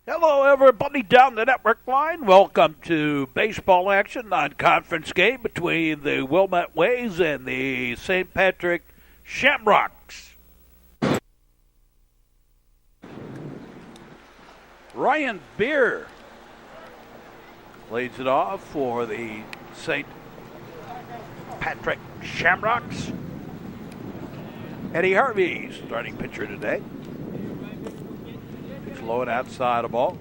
Hello, everybody down the network line. Welcome to baseball action, non-conference game between the Wilmette Waves and the St. Patrick Shamrocks. Ryan Beer leads it off for the St. Patrick Shamrocks. Eddie Harvey, starting pitcher today. It's low and outside the ball.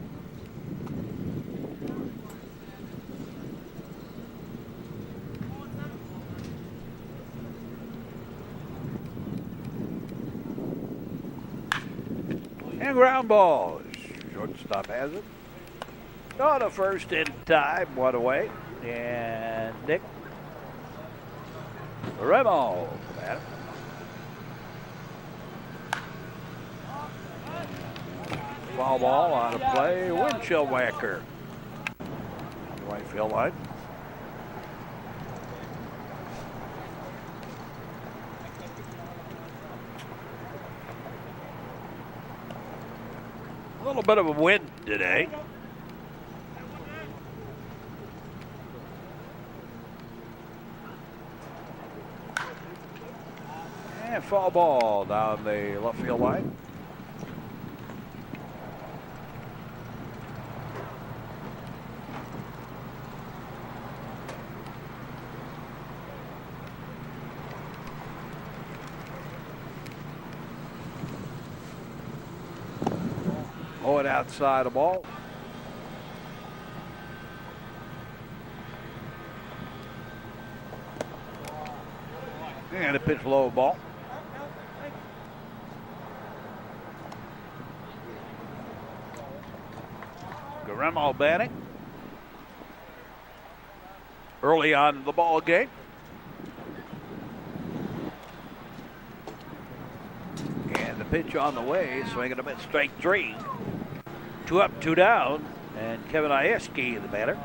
And ground ball. Shortstop has it. On the first in time, one away. And Nick Remo at it. Foul ball on a play, windshield whacker. Right field line. A little bit of a wind today. And foul ball down the left field line. Oh, and outside the ball. And a pitch low ball. Guillermo batting. Early on in the ball game. And the pitch on the way, swinging a bit, strike three. 2 up, 2 down, and Kevin Ieski, the batter.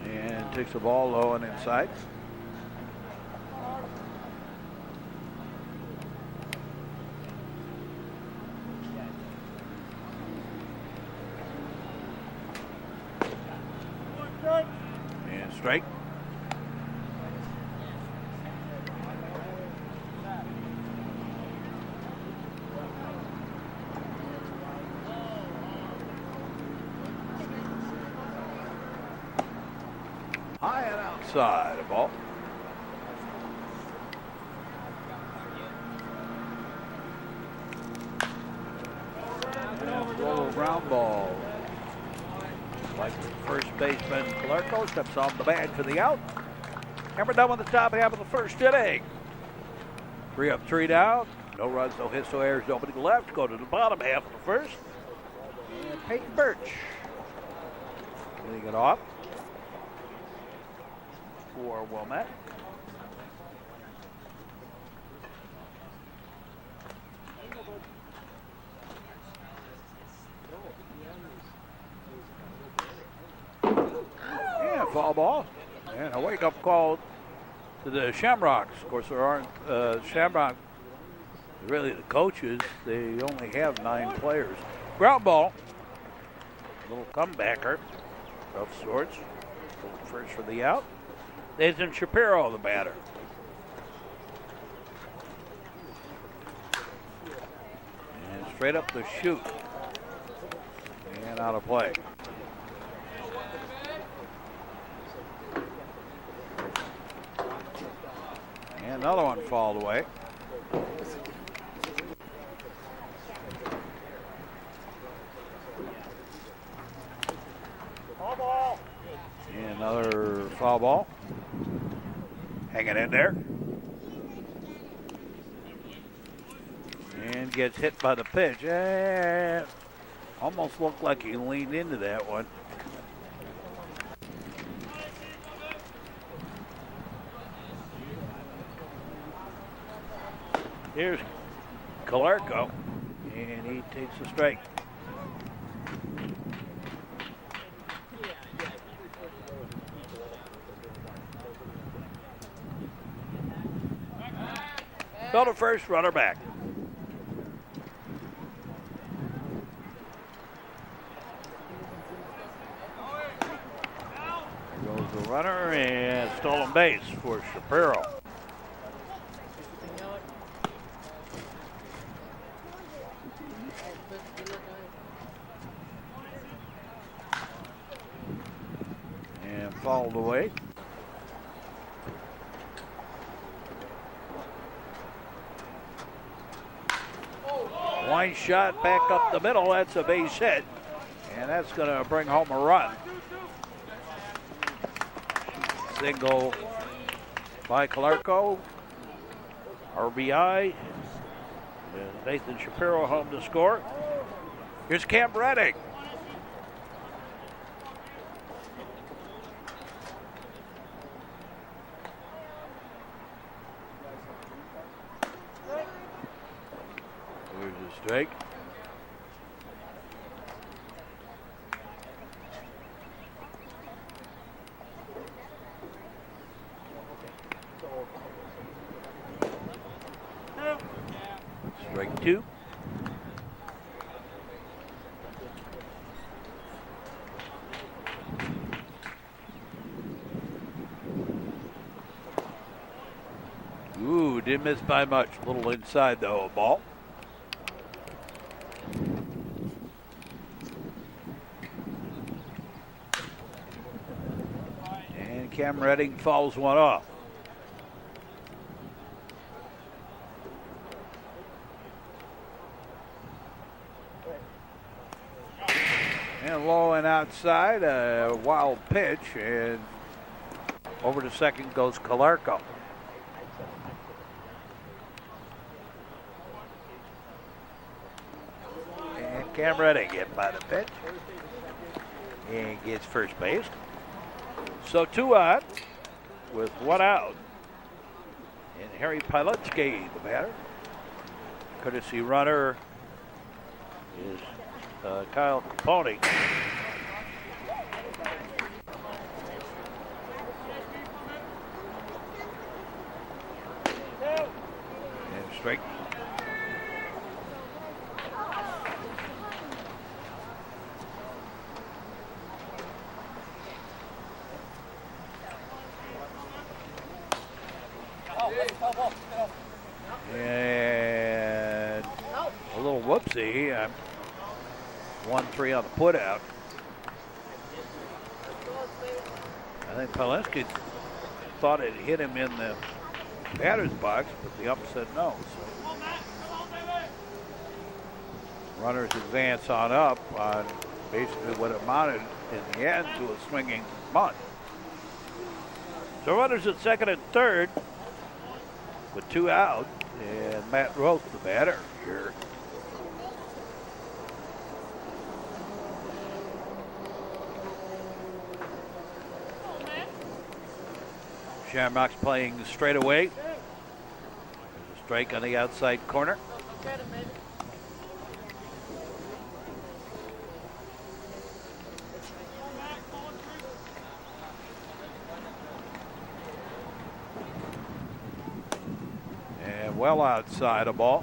And takes the ball low and inside. And strike. High and outside the ball. And low ground ball. Like first baseman Clarko steps on the bag for the out. And we're done with the top half of the first inning. 3 up, 3 down. No runs, no hits, no errors, nobody left. Go to the bottom half of the first. And Peyton Birch leading it off for Wilmette. Yeah, foul ball. And a wake-up call to the Shamrocks. Of course, there aren't Shamrock, really the coaches. They only have 9 players. Ground ball. A little comebacker of sorts. First for the out. Nathan Shapiro, the batter. And straight up the chute. And out of play. And another one fouled away. Foul ball. And another foul ball. Hanging in there. And gets hit by the pitch. Almost looked like he leaned into that one. Here's Clarko, and he takes the strike. Go to first, runner back. runner and stolen base for Shapiro. And fouled away. Line shot back up the middle. That's a base hit. And that's going to bring home a run. Single by Calarco. RBI. And Nathan Shapiro home to score. Here's Cam Redding. Here's a strike. Strike two. Ooh, didn't miss by much. A little inside the whole ball. And Cam Redding fouls one off. And low and outside, a wild pitch, and over to second goes Calarco. And Cam Redding get by the pitch and gets first base. So 2 out with 1 out. And Harry Piletsky, the batter. Courtesy runner is Kyle Capone. And strike. And a little whoopsie. 1-3 on the put out. I think Piletsky thought it hit him in the batter's box, but the ump said no. So runners advance on up on basically what amounted in the end to a swinging bunt. So runners at second and third with 2 out, and Matt Roth, the batter here. Shamrocks playing straight away. There's a strike on the outside corner. And well outside a ball.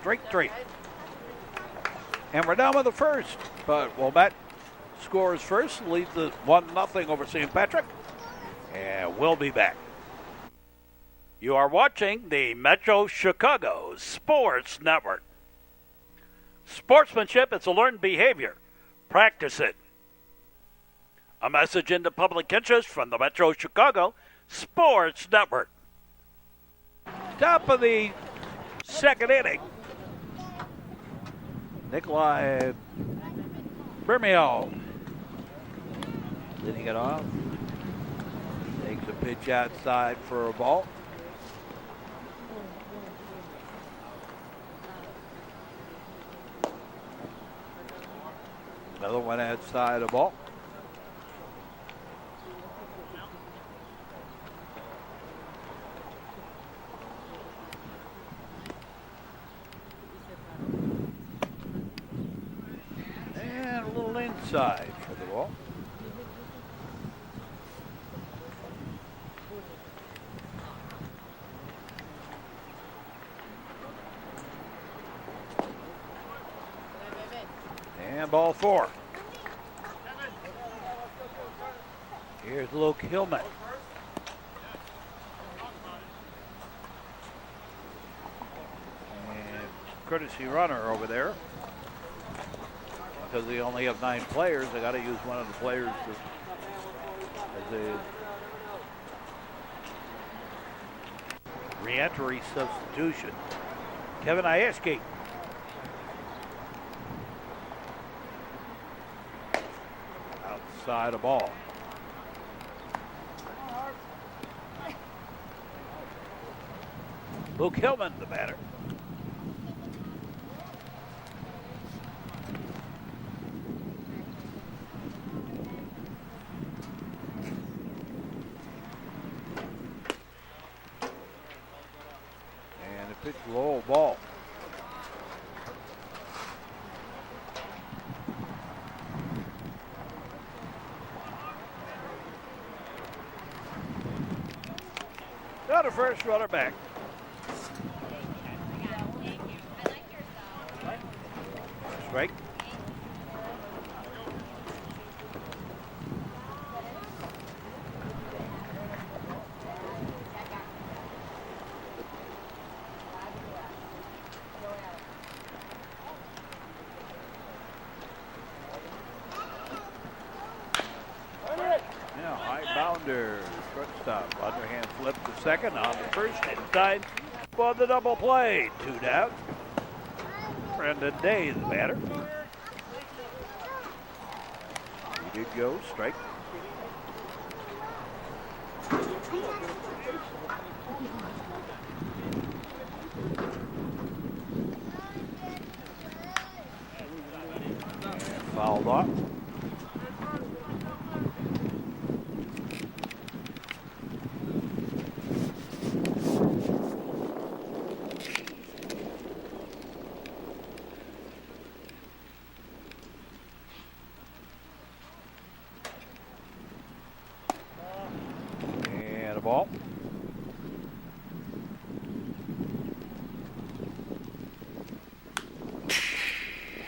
Strike 3. And we're down with the first, but Wilmette scores first, leads the 1-0 over St. Patrick, and we'll be back. You are watching the Metro Chicago Sports Network. Sportsmanship is a learned behavior. Practice it. A message into public interest from the Metro Chicago Sports Network. Top of the second inning. Nikolai Bermeo leading it off. Takes a pitch outside for a ball. Another one outside a ball. And a little inside for the ball. And ball 4. Here's Luke Hillman. And courtesy runner over there. Because they only have 9 players, they got to use one of the players as a re-entry substitution. Kevin Ieski. Outside of ball. Luke Hillman, the batter. And a pitch low ball. Got a first runner back. Strike. Now high bounder, shortstop, underhand flip to second on the first inside for the double play. 2 down. Brendan Day, the batter. He did go, strike. And fouled off. Ball.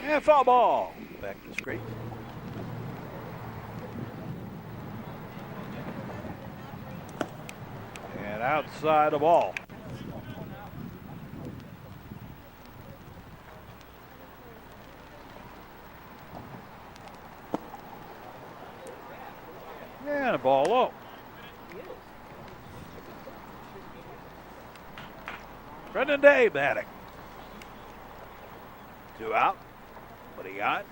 And foul ball. Back to straight. And outside the ball. And a ball low. Brendan Day batting. 2 out. What do you got?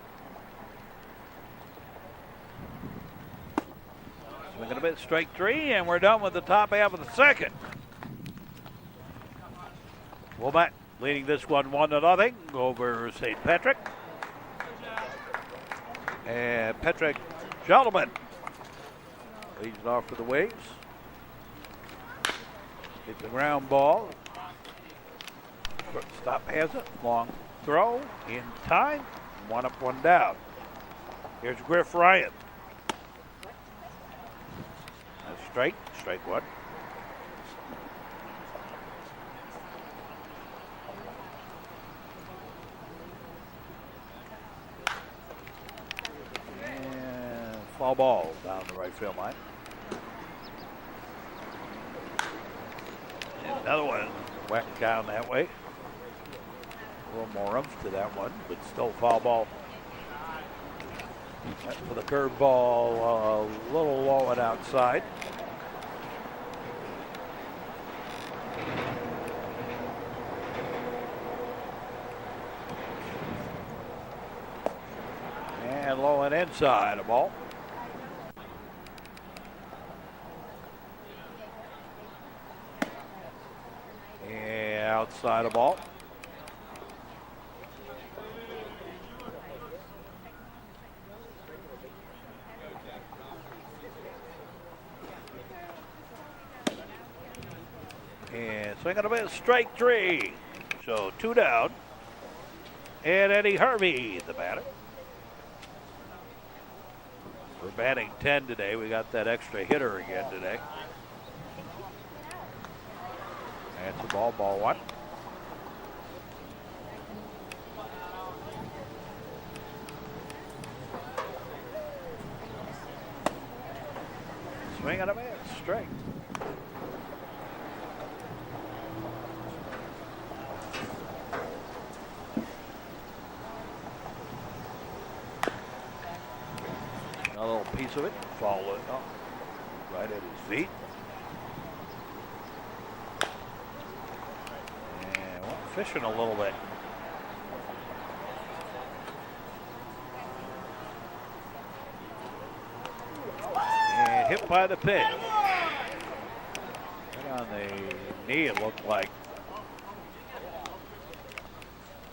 Swinging a bit, strike 3, and we're done with the top half of the second. Wilmette leading this one 1-0 over St. Patrick. And Patrick Gentleman leads it off for the Waves. It's a ground ball. Shortstop has it. Long throw in time. 1 up, 1 down. Here's Griff Ryan. A strike. Strike 1. And foul ball down the right field line. And another one whacked down that way. A little more oomph to that one, but still foul ball. For the curveball, a little low and outside. And low and inside a ball. And outside a ball. And swinging a bit, strike 3. So 2 down. And Eddie Harvey, the batter. We're batting 10 today. We got that extra hitter again today. That's the ball, ball 1. Swing and a miss. Strike. A little piece of it. Fall it up. Right at his feet. And well, fishing a little bit. And hit by the pitch. Right on the knee, it looked like.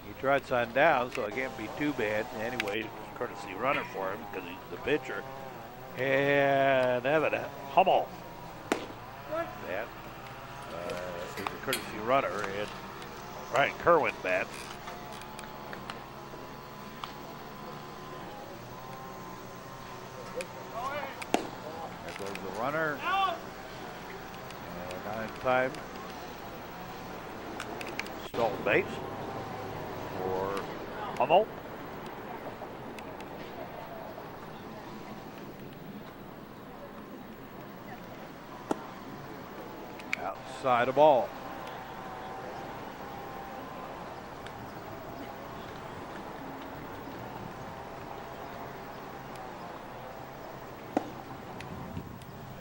He tried sign down, so it can't be too bad. Anyway, courtesy runner for him because he's the pitcher. And Evan Hummel. That is a courtesy runner. And Ryan Kerwin bats. There goes the runner. And 9 time. Stolen base for Hummel. Outside of ball.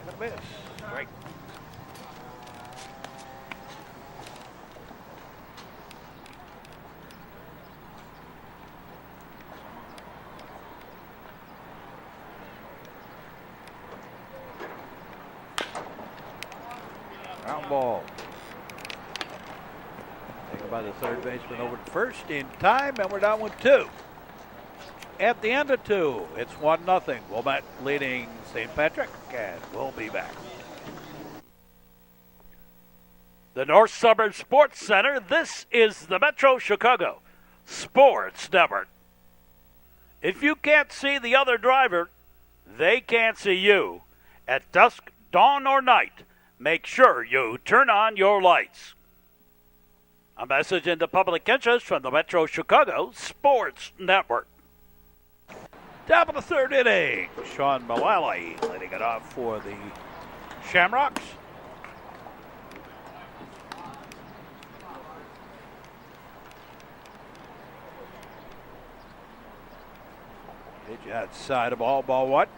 And a miss. Strike. Ground ball. Taken by the third baseman over to first in time, and we're down with 2. At the end of 2, it's 1-0. Wilmette leading St. Patrick, and we'll be back. The North Suburbs Sports Center. This is the Metro Chicago Sports Network. If you can't see the other driver, they can't see you. At dusk, dawn, or night, make sure you turn on your lights. A message in the public interest from the Metro Chicago Sports Network. Top of the third inning. Sean Mullally letting it off for the Shamrocks. Pitch outside of ball 1.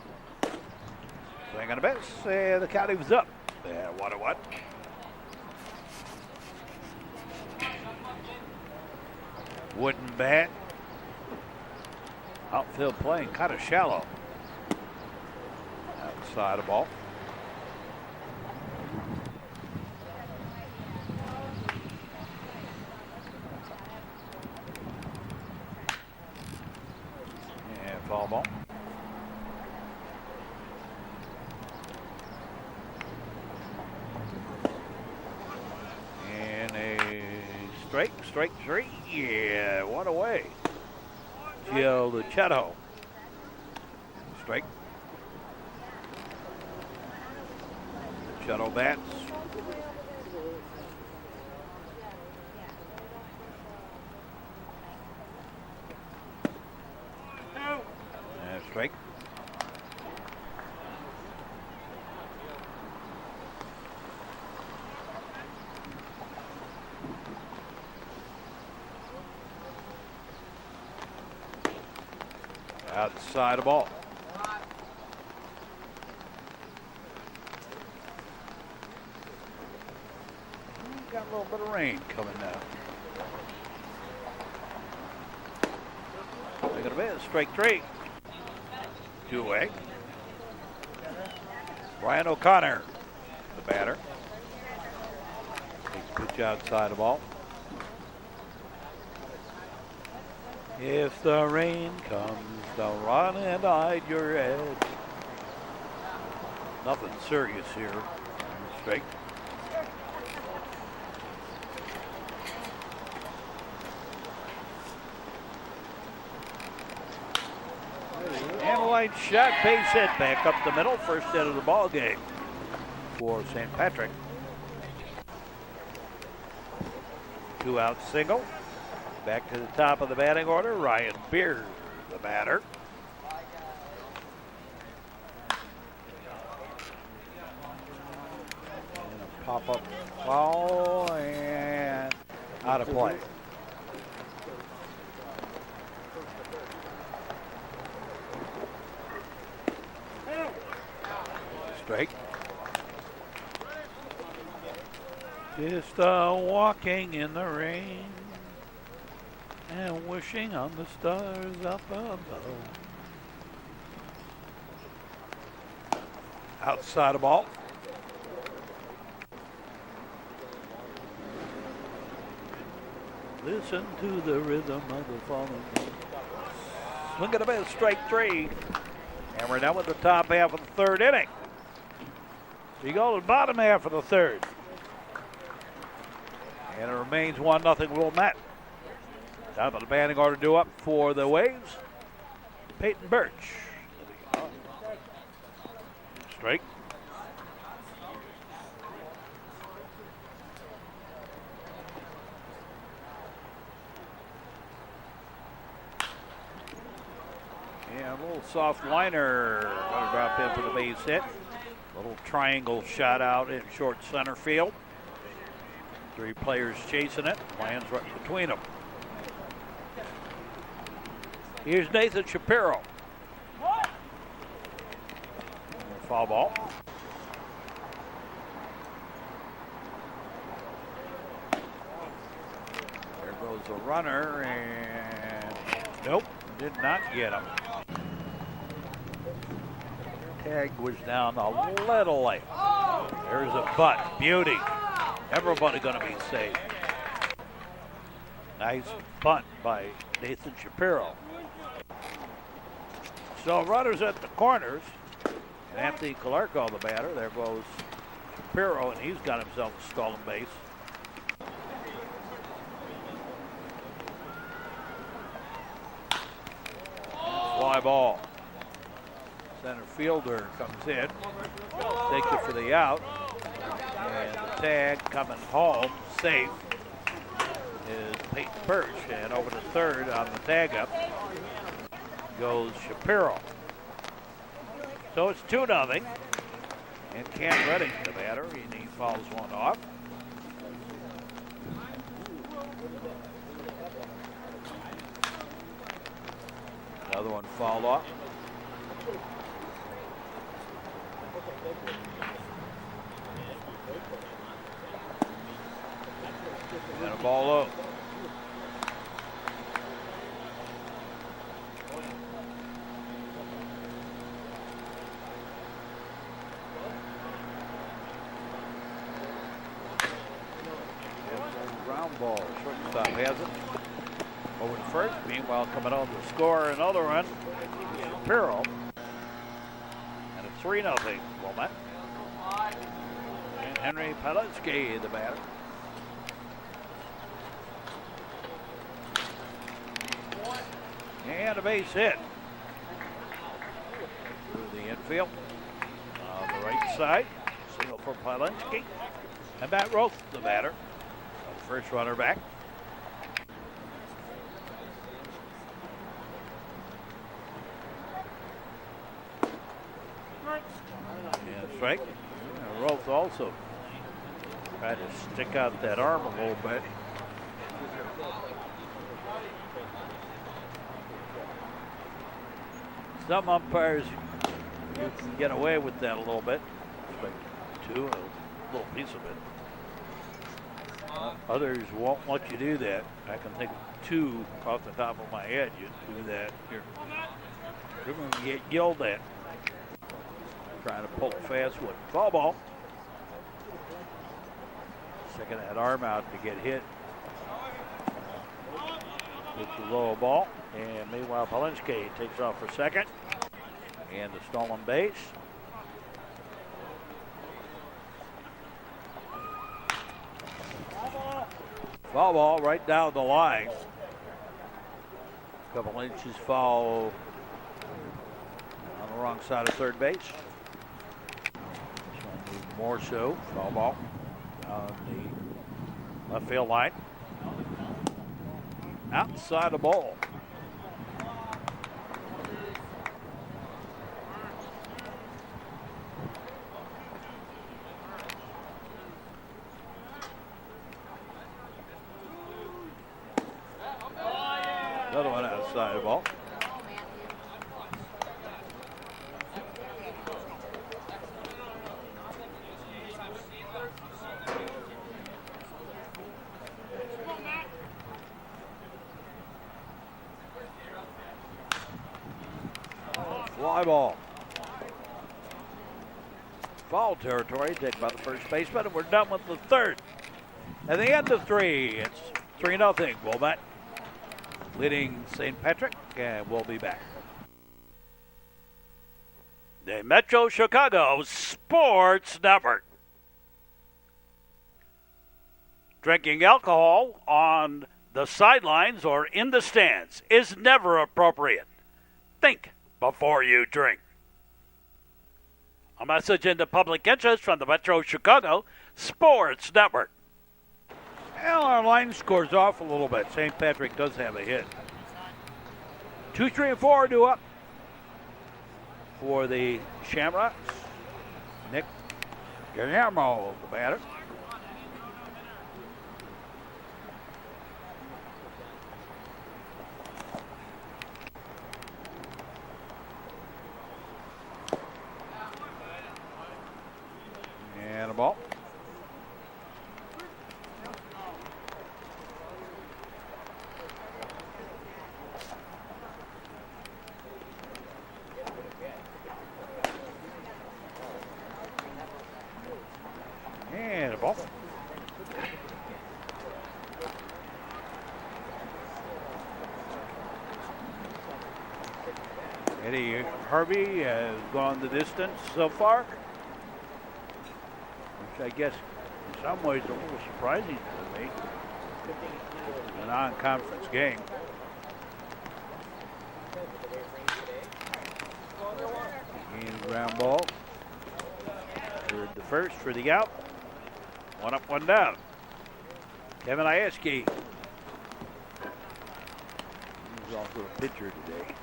Swing and a miss, and the count was up. 1-1. Wooden bat. Outfield playing kind of shallow. Outside of ball. And foul ball. And a strike 3. Yeah, 1 away. Gio Luciano. Strike. Luciano bats. And strike. Outside of ball. Got a little bit of rain coming now. They're going to be strike 3. 2 away. Brian O'Connor, the batter. Takes pitch outside of ball. If the rain comes, don't run and hide your head. Nothing serious here. Strike. And a line shot, base hit back up the middle. First hit of the ball game for St. Patrick. 2-out single. Back to the top of the batting order, Ryan Beard, the batter. Pop-up foul and out of play. Straight. Just walking in the rain and wishing on the stars up above. Outside the ball. Listen to the rhythm of the falling. Swing at a bit, strike three. And we're now with the top half of the third inning. We go to the bottom half of the third. And it remains 1-0 Wilmette. Top of the batting order due up for the Waves. Peyton Birch. Strike. And a little soft liner. Gonna drop in for the base hit. Little triangle shot out in short center field. Three players chasing it. Lands right between them. Here's Nathan Shapiro. Foul ball. There goes the runner, and nope, did not get him. Tag was down a little late. There's a butt. Beauty. Everybody going to be safe. Nice bunt by Nathan Shapiro. So runners at the corners. And Anthony Calarco, the batter. There goes Shapiro, and he's got himself a stolen base. Fly ball. Center fielder comes in. Takes it for the out. And the tag coming home, safe, is Peyton Birch. And over to third on the tag up goes Shapiro. So it's 2-0. And Cam Redding, the batter, and he fouls one off. Another one fouled off. And a ball low. Ground ball. Shortstop has it. Over to first. Meanwhile, coming on to score another run. Shapiro. And a 3-0 Wilmette. And Henry Palinski, the batter. And a base hit. Through the infield. On the right side. Single for Palinski. And Matt Roth, the batter. First runner back. And strike. And Roth also tried to stick out that arm a little bit. Some umpires, you can get away with that a little bit. Like two, a little piece of it. Others won't let you do that. I can think of two off the top of my head. You do that, you're going to get yelled at. Trying to pull a fast one. Foul ball. Sticking that arm out to get hit. It's a low ball. And meanwhile, Palinski takes off for second. And the stolen base. Foul ball right down the line. A couple inches foul on the wrong side of third base. This one more so. Foul ball on the left field line. Outside the ball. Another one outside the ball. Fly ball. Foul territory taken by the first baseman, and we're done with the third. At the end of 3, it's 3-0. Wilmette leading St. Patrick, and we'll be back. The Metro Chicago Sports Network. Drinking alcohol on the sidelines or in the stands is never appropriate. Think before you drink. A message into public interest from the Metro Chicago Sports Network. Well, our line scores off a little bit. St. Patrick does have a hit. 2, 3, and 4 due up for the Shamrocks. Nick Guillermo, the batter. And a ball. And a ball. Eddie Harvey has gone the distance so far, which I guess in some ways a little surprising to me. A non-conference game. And ground ball. Third the first for the out. 1 up, 1 down. Kevin Ieski. He's also a pitcher today.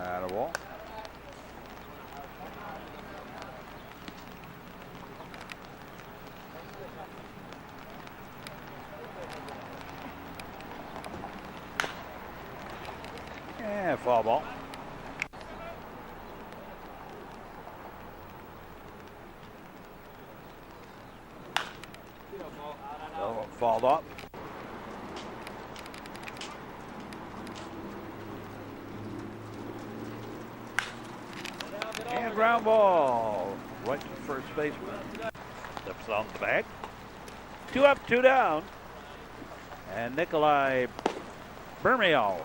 Out of ball. And foul ball. No, fouled off. And ground ball. Right to first baseman. Steps on the bag. 2 up, 2 down. And Nikolai Bermeo.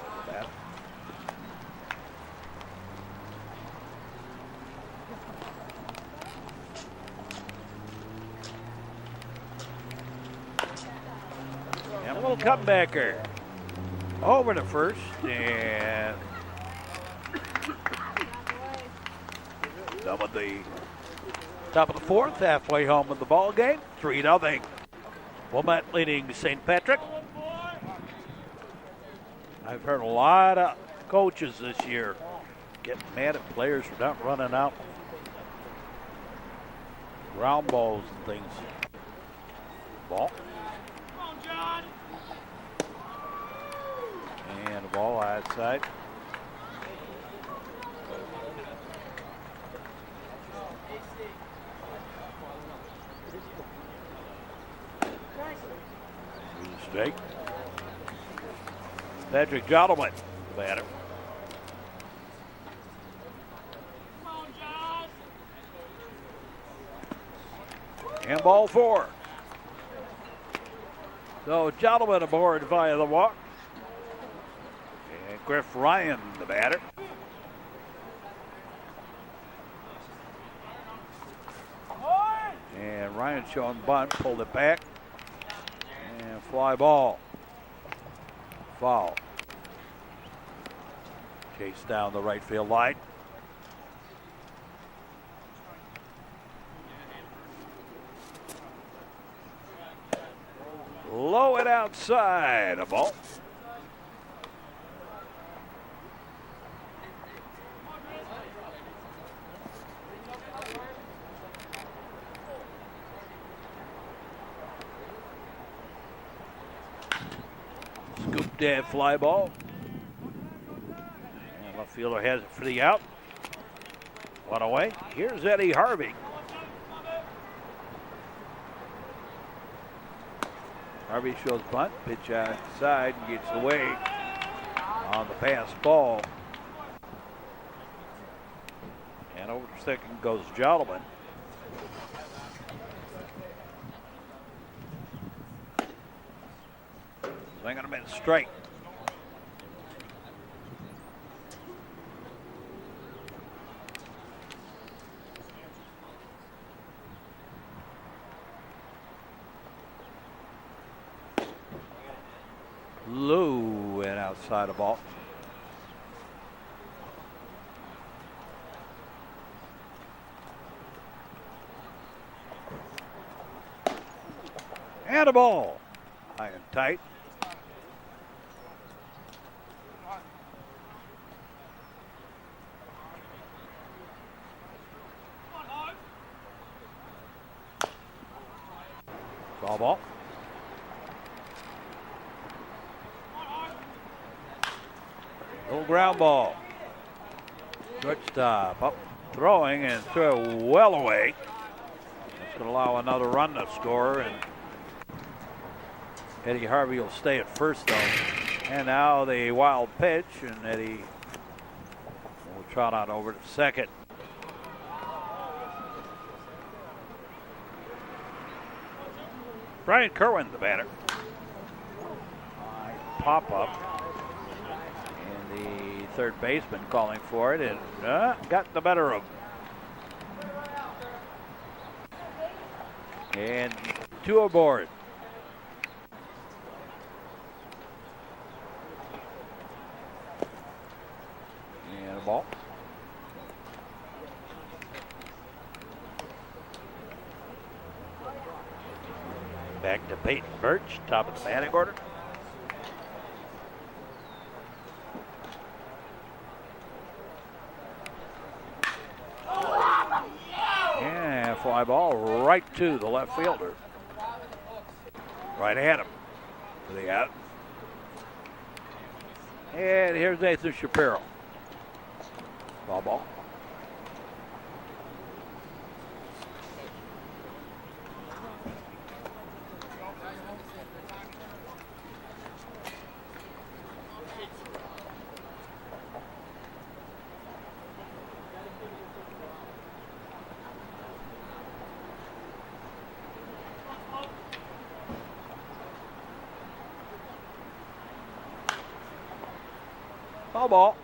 And a little comebacker. Over to first. And done with the top of the 4th, halfway home with the ball game, 3-0. Wilmette leading St. Patrick. I've heard a lot of coaches this year getting mad at players for not running out ground balls and things. Ball. Come on, John. And a ball outside. Straight. Patrick Gentleman, the batter. Come on, John. And ball 4. So Gentleman aboard via the walk. And Griff Ryan, the batter. And Ryan showing bunt, pulled it back. And fly ball. Foul. Chase down the right field line. Low and outside. A ball. dead fly ball. And left fielder has it for the out. One away. Here's Eddie Harvey. Harvey shows bunt. Pitch outside and gets away on the pass ball. And over to second goes Jolliman. Swinging him in straight. Low and outside the ball. And a ball. High and tight. Foul ball. Little ground ball. Shortstop up, throwing and throw well away. That's going to allow another run to score, and Eddie Harvey will stay at first though. And now the wild pitch, and Eddie will trot on over to second. Brian Kerwin, the batter. Pop up. And the third baseman calling for it, and got the better of him. And two aboard. And a ball. Back to Peyton Birch, top of the batting order. And fly ball right to the left fielder. Right at him for the out. And here's Nathan Shapiro. Foul ball. Foul ball.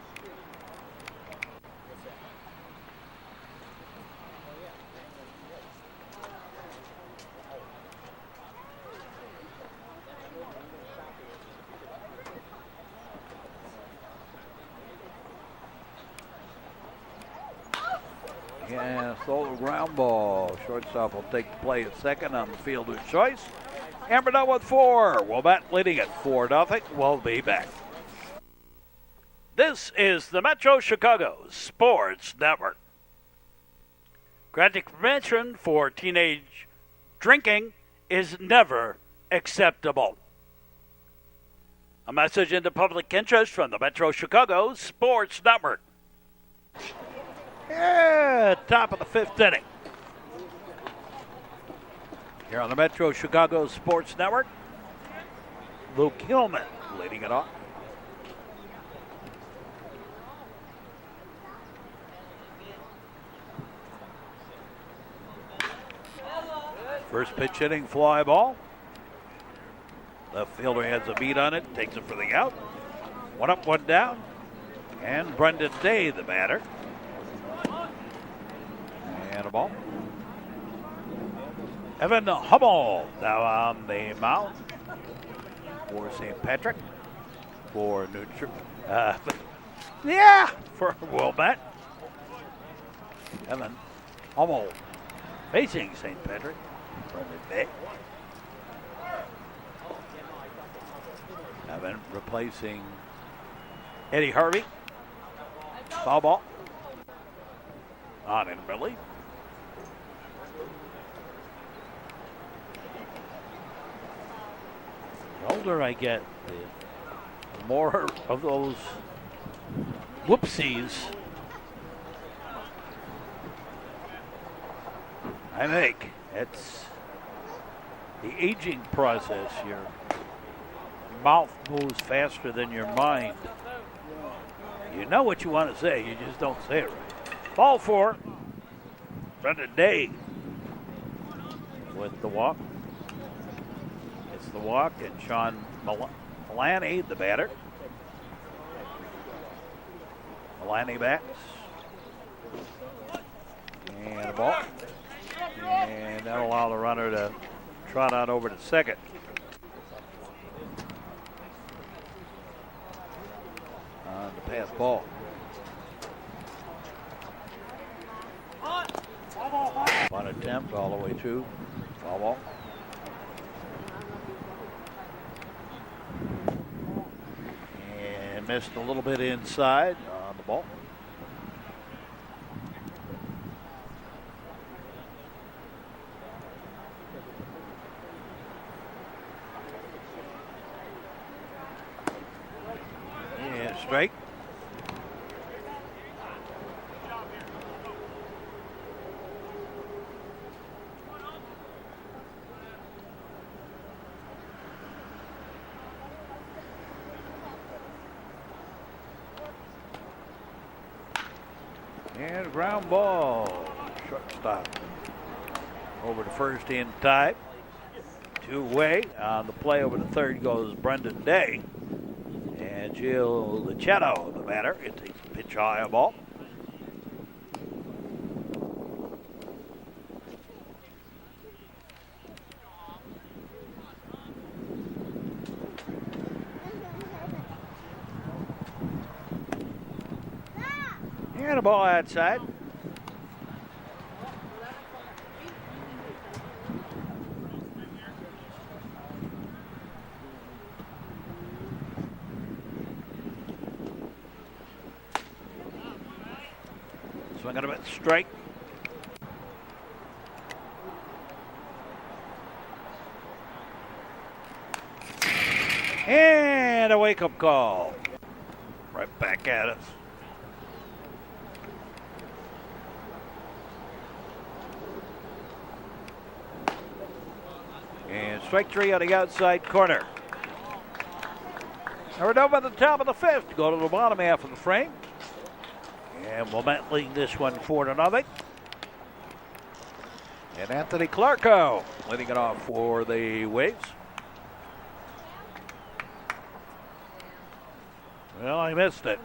Yeah, solo ground ball. Shortstop will take the play at second on the fielder's choice. Amber done with 4. Wilmette leading at 4-0. We'll be back. This is the Metro Chicago Sports Network. Granting permission for teenage drinking is never acceptable. A message into public interest from the Metro Chicago Sports Network. Yeah, top of the 5th inning. Here on the Metro Chicago Sports Network, Luke Hillman leading it off. First pitch hitting fly ball. Left fielder has a beat on it, takes it for the out. One up, one down. And Brendan Day, the batter. And a ball. Evan Hummel now on the mound for St. Patrick. For for Wilmette. Evan Hummel facing St. Patrick. Brendan Day. Evan replacing Eddie Harvey. Foul ball. On in relief. The older I get, the More of those whoopsies, I think. It's the aging process. Your mouth moves faster than your mind. You know what you want to say, you just don't say it right. Ball 4. Brendan Day with the walk. It's the walk, and Sean Malani, the batter. Malani bats. And a ball. And that'll allow the runner to trot out over to second. On the pass ball. One attempt all the way through. Foul ball. And missed a little bit inside on the ball. And strike. And ground ball. Shortstop. Over to first in tight. Two-way. On the play over to third goes Brendan Day. And Gio Lichetto, the batter. It takes a pitch high, a ball. And a ball outside. Swing and a bit strike. And a wake-up call. Right back at us. And strike three on the outside corner. Now we're down by the top of the fifth. Go to the bottom half of the frame. And Wilmette leading this one 4-0. And Anthony Clarko leading it off for the Waves. Well, I missed it.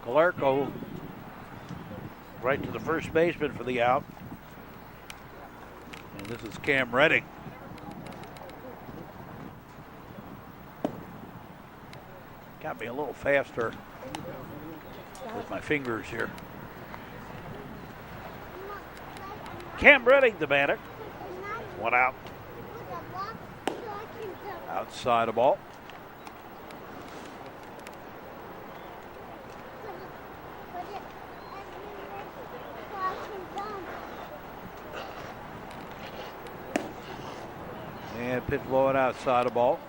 Clarko right to the first baseman for the out. And this is Cam Redding. Got me a little faster with my fingers here. Cam Redding, the batter. One out. Outside the ball. And pitch low and outside the ball.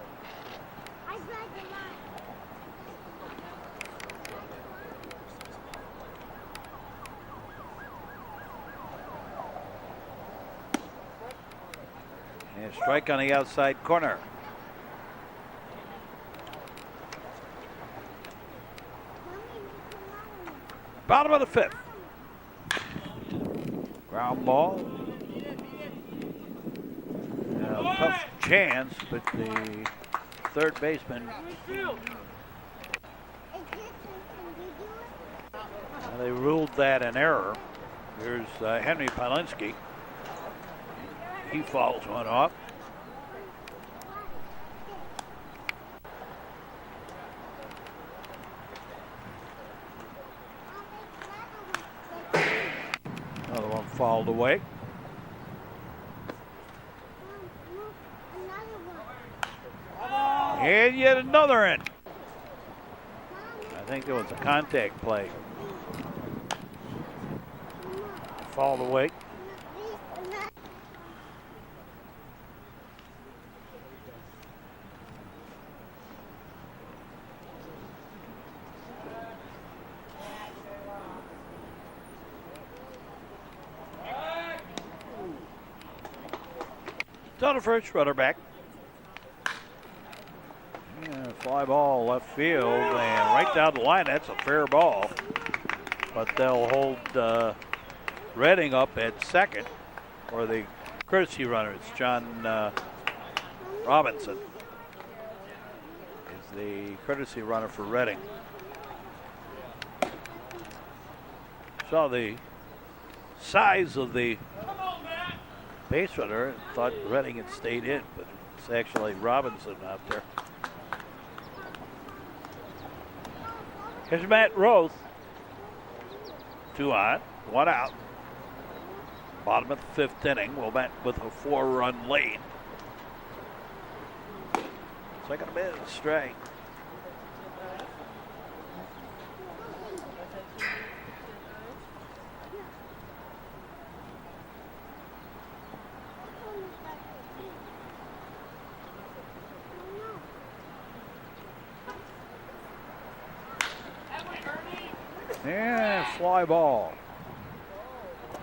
And strike on the outside corner. Bottom of the fifth. Ground ball. Tough chance, but the third baseman. They ruled that an error. Here's Henry Palinski. He fouls one off. Another one fouled away. And yet another in. I think there was a contact play. Fouled away. On the first, runner back. Yeah, fly ball left field and right down the line. That's a fair ball. But they'll hold Redding up at second for the courtesy runner. It's John Robinson is the courtesy runner for Redding. Saw the size of the base runner and thought Redding had stayed in, but it's actually Robinson out there. Here's Matt Roth. 2 on, 1 out. Bottom of the 5th inning. Wilmette with a 4-run lead. Second bit strike. And fly ball.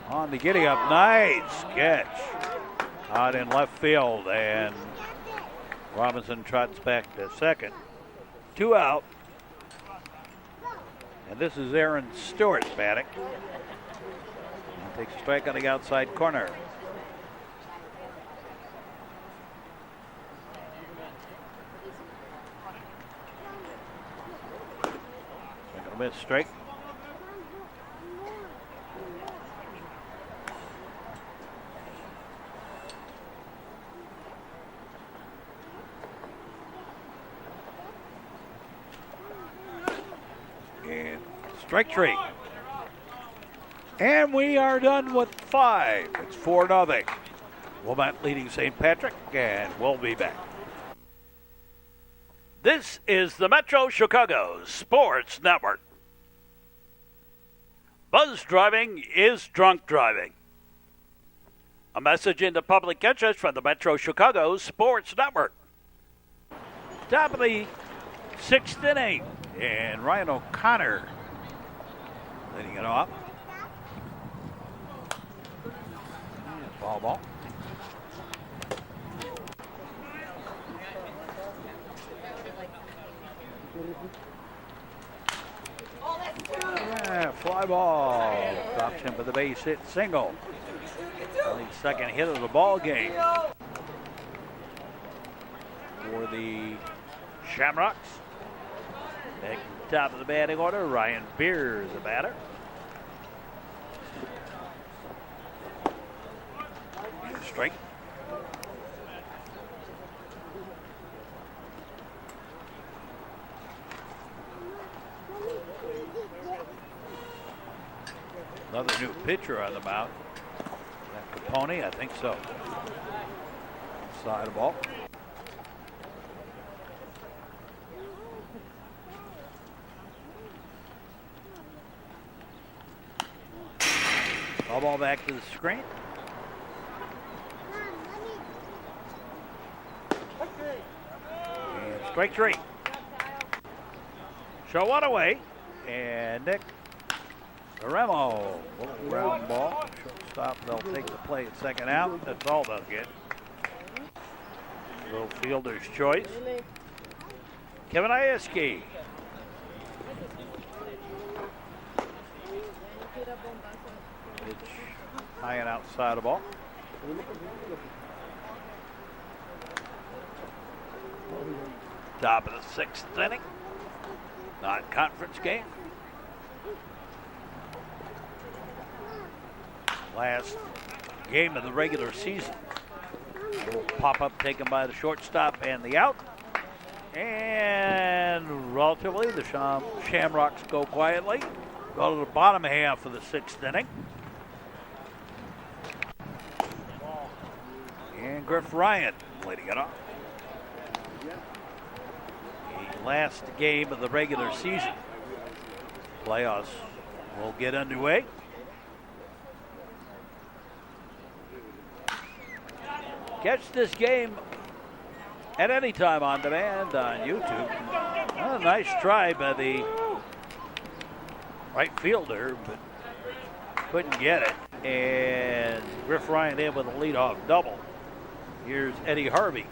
On the giddy up. Nice catch. Out in left field. And Robinson trots back to second. 2 out. And this is Aaron Stewart batting. And takes a strike on the outside corner. Second miss strike. Strike 3. And we are done with 5. It's 4-0. Wilmette leading St. Patrick, and we'll be back. This is the Metro Chicago Sports Network. Buzz driving is drunk driving. A message into public interest from the Metro Chicago Sports Network. Top of the 6th inning, and Ryan O'Connor leading it off. Foul ball. Yeah, fly ball. Drops him for the base hit single. Only second hit of the ball game for the Shamrocks. Back to the top of the batting order, Ryan Beer is the batter. Strike. Another new pitcher on the mound. That Capone, I think so. Side of the ball. Ball back to the screen. And strike 3. Show one away. And Nick Garemo. Little ground ball. Shortstop, they'll take the play at second out. That's all they'll get. Little fielder's choice. Kevin Ieski. Pitch high and outside the ball. Top of the 6th inning. Non-conference game. Last game of the regular season. A little pop-up taken by the shortstop and the out. And relatively, the Shamrocks go quietly. Go to the bottom half of the 6th inning. And Griff Ryan leading it off. The last game of the regular season. Playoffs will get underway. Catch this game at any time on demand on YouTube. A nice try by the right fielder, but couldn't get it. And Griff Ryan in with a leadoff double. Here's Eddie Harvey.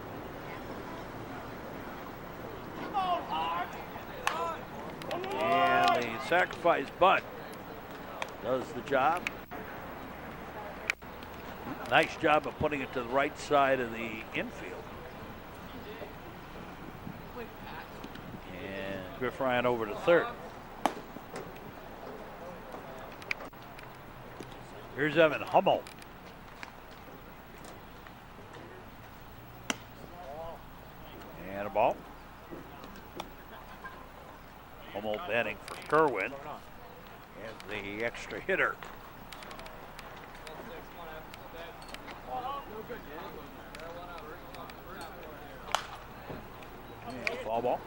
And the sacrifice bunt does the job. Nice job of putting it to the right side of the infield. And Griff Ryan over to third. Here's Evan Hummel. And a ball. Hummel batting for Kerwin as the extra hitter. And foul ball.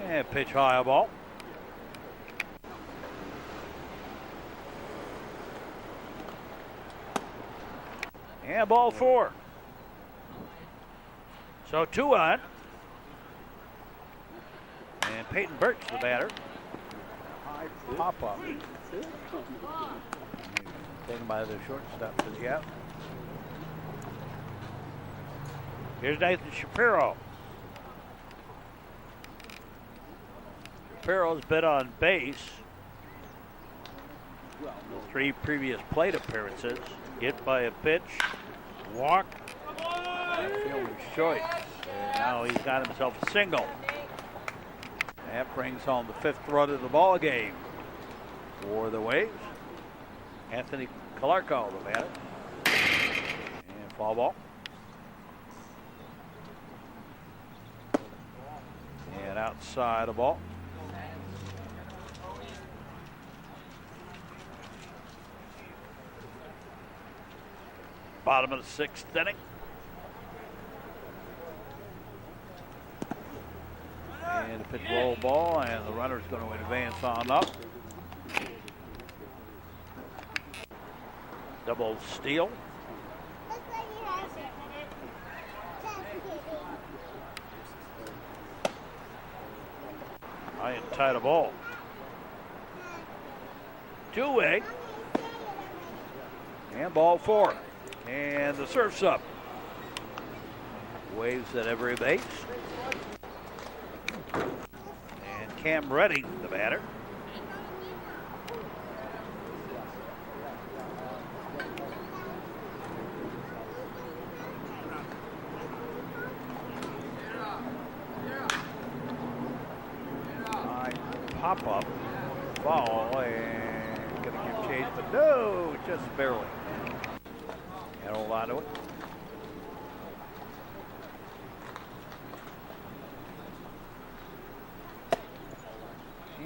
And pitch high, a ball. And ball 4. So 2 on. And Peyton Birch, the batter. High pop up. Taken by the shortstop to the out. Here's Nathan Shapiro. Shapiro's been on base. The 3 previous plate appearances. Hit by a pitch, walk, fielder's choice. And now he's got himself a single. That brings home the 5th run of the ball game for the Waves. Anthony Calarco, the batter. And foul ball. And outside the ball. Bottom of the 6th inning. And a pitch roll ball, and the runner's going to advance on up. Double steal. High and tight of ball. 2-way. And ball 4. And the surf's up. Waves at every base. And Cam Redding, the batter. High pop up. Ball and gonna give chase, but no, just barely. And hold on to it.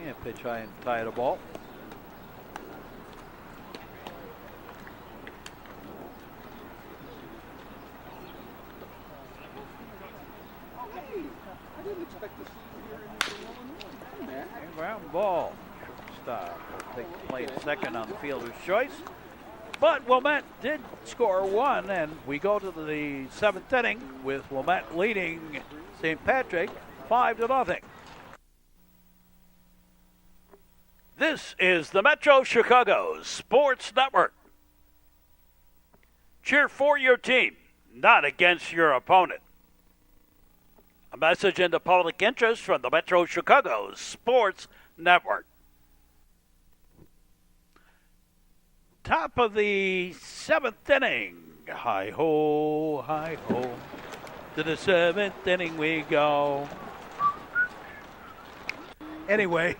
And pitch high and tight of ball. And ground ball. Stop. Will take the play second on the fielder's choice. But Wilmette did score 1, and we go to the 7th inning with Wilmette leading St. Patrick 5-0. This is the Metro Chicago Sports Network. Cheer for your team, not against your opponent. A message into public interest from the Metro Chicago Sports Network. Top of the 7th inning. Hi-ho, hi-ho. To the 7th inning we go. Anyway,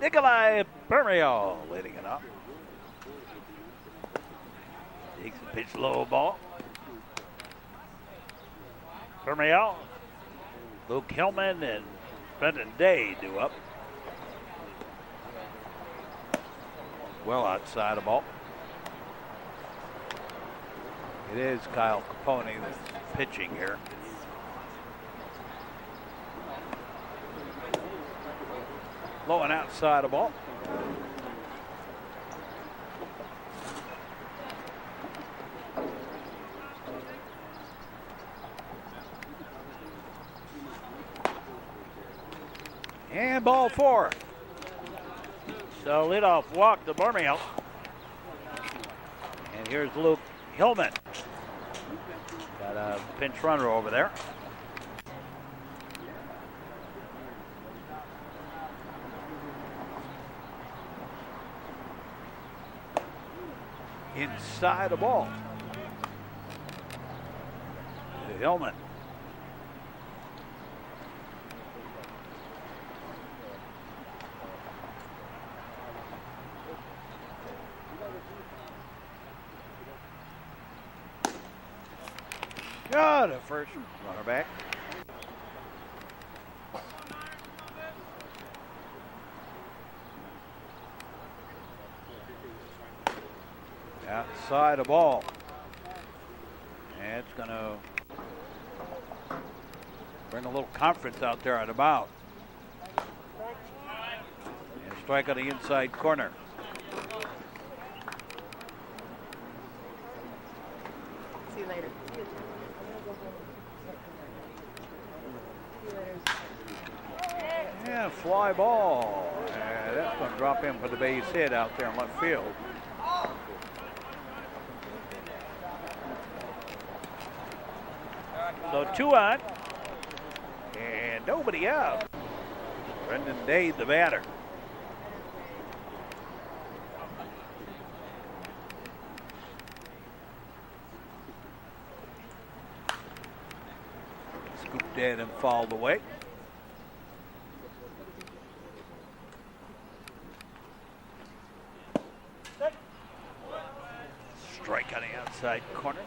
Nikolai Permio leading it up. Takes the pitch low ball. Permio, Luke Hillman, and Brendan Day do up. Well outside the ball. It is Kyle Capone that's pitching here. Low and outside the ball. And ball 4. So leadoff walk to Birmingham. And here's Luke Hillman. Got a pinch runner over there. Inside the ball. Hillman. Got a first runner back. Outside the ball. And it's going to bring a little confidence out there on the mound. And strike on the inside corner. See you later. Yeah, fly ball. And that's going to drop in for the base hit out there in left field. So 2 on. And nobody out. Brendan Dade, the batter. Scooped in and fouled away. Strike on the outside corner.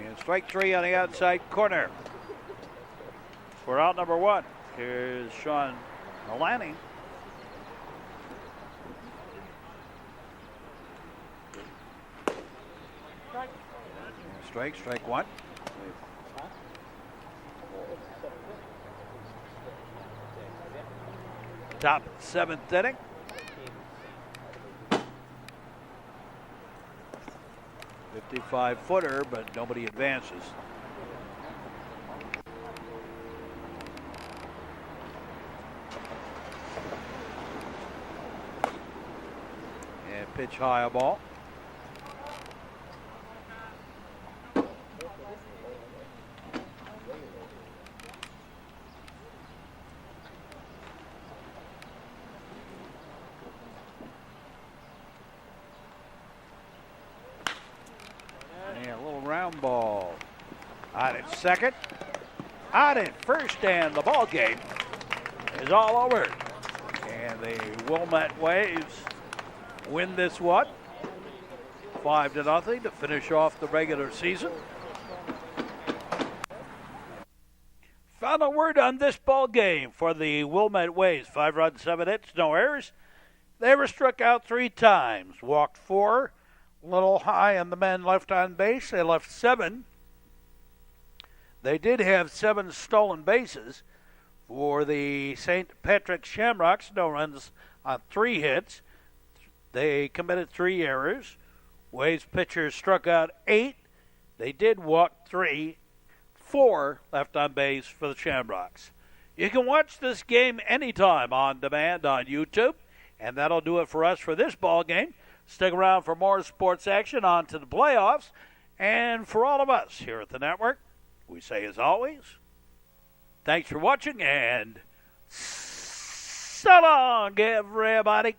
And strike 3 on the outside corner. For out number 1, here's Sean Lanning. Strike 1. Top 7th inning. .55-footer, but nobody advances. And pitch high a ball. Ball out at second, out at first, and the ball game is all over. And the Wilmette Waves win this one 5-0 to finish off the regular season. Final word on this ball game for the Wilmette Waves: 5 runs, 7 hits, no errors. They were struck out 3 times, walked 4. A little high on the men left on base. They left 7. They did have 7 stolen bases for the St. Patrick Shamrocks. No runs on 3 hits. They committed 3 errors. Waves pitchers struck out 8. They did walk 3. 4 left on base for the Shamrocks. You can watch this game anytime on demand on YouTube. And that'll do it for us for this ball game. Stick around for more sports action on to the playoffs. And for all of us here at the network, we say as always, thanks for watching and so long, everybody.